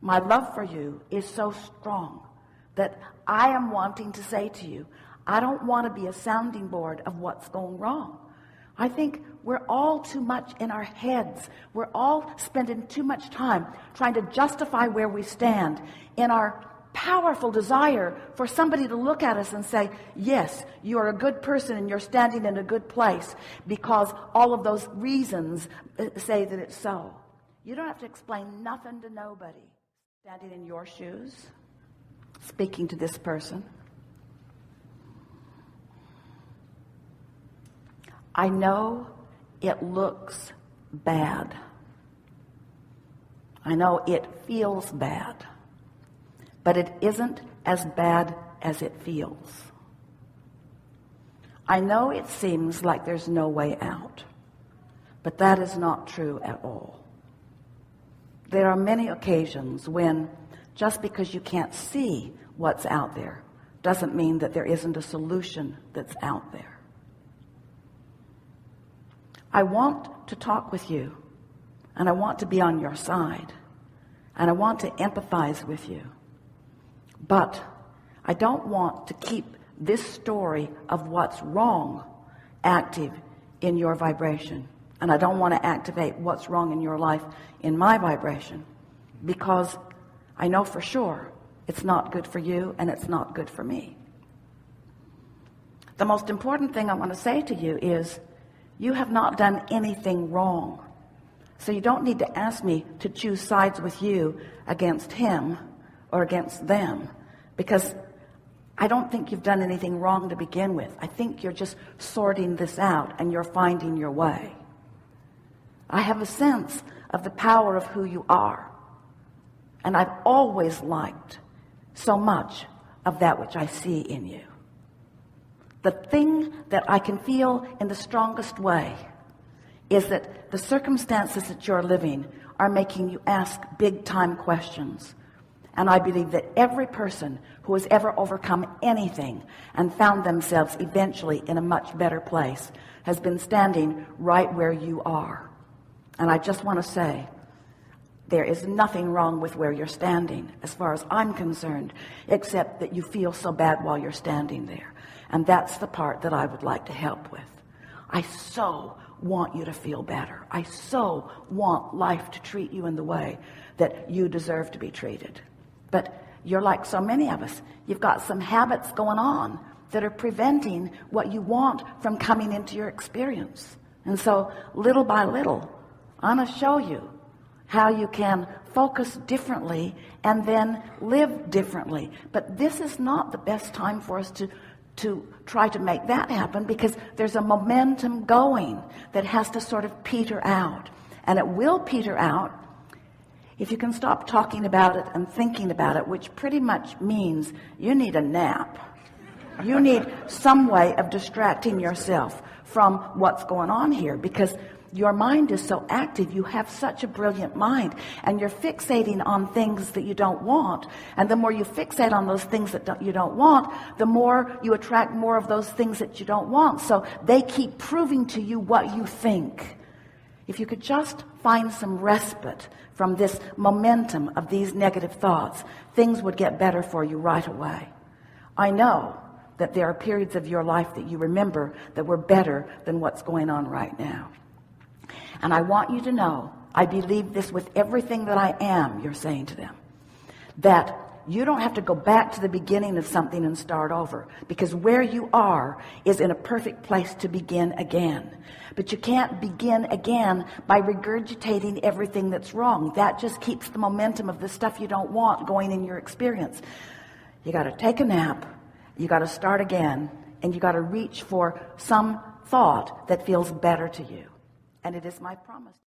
My love for you is so strong that I am wanting to say to you, I don't want to be a sounding board of what's going wrong. I think we're all too much in our heads. We're all spending too much time trying to justify where we stand in our powerful desire for somebody to look at us and say, yes, you are a good person and you're standing in a good place because all of those reasons say that it's so. You don't have to explain nothing to nobody. Standing in your shoes, speaking to this person. I know it looks bad. I know it feels bad. But it isn't as bad as it feels. I know it seems like there's no way out. But that is not true at all. There are many occasions when just because you can't see what's out there doesn't mean that there isn't a solution that's out there. I want to talk with you, and I want to be on your side, and I want to empathize with you. But I don't want to keep this story of what's wrong active in your vibration. And I don't want to activate what's wrong in your life in my vibration, because I know for sure it's not good for you and it's not good for me. The most important thing I want to say to you is you have not done anything wrong. So you don't need to ask me to choose sides with you against him or against them, because I don't think you've done anything wrong to begin with. I think you're just sorting this out and you're finding your way. I have a sense of the power of who you are, and I've always liked so much of that which I see in you. The thing that I can feel in the strongest way is that the circumstances that you're living are making you ask big time questions. And I believe that every person who has ever overcome anything and found themselves eventually in a much better place has been standing right where you are. And I just want to say, there is nothing wrong with where you're standing as far as I'm concerned, except that you feel so bad while you're standing there. And that's the part that I would like to help with. I so want you to feel better. I so want life to treat you in the way that you deserve to be treated. But you're like so many of us. You've got some habits going on that are preventing what you want from coming into your experience. And so little by little, I'm going to show you how you can focus differently and then live differently. But this is not the best time for us to try to make that happen, because there's a momentum going that has to sort of peter out. And it will peter out if you can stop talking about it and thinking about it, which pretty much means you need a nap. You need some way of distracting yourself from what's going on here, because your mind is so active. You have such a brilliant mind, and you're fixating on things that you don't want. And the more you fixate on those things that you don't want, the more you attract more of those things that you don't want. So they keep proving to you what you think. If you could just find some respite from this momentum of these negative thoughts, things would get better for you right away. I know that there are periods of your life that you remember that were better than what's going on right now. And I want you to know, I believe this with everything that I am, you're saying to them, that you don't have to go back to the beginning of something and start over, because where you are is in a perfect place to begin again. But you can't begin again by regurgitating everything that's wrong. That just keeps the momentum of the stuff you don't want going in your experience. You got to take a nap, you got to start again, and you got to reach for some thought that feels better to you. And it is my promise.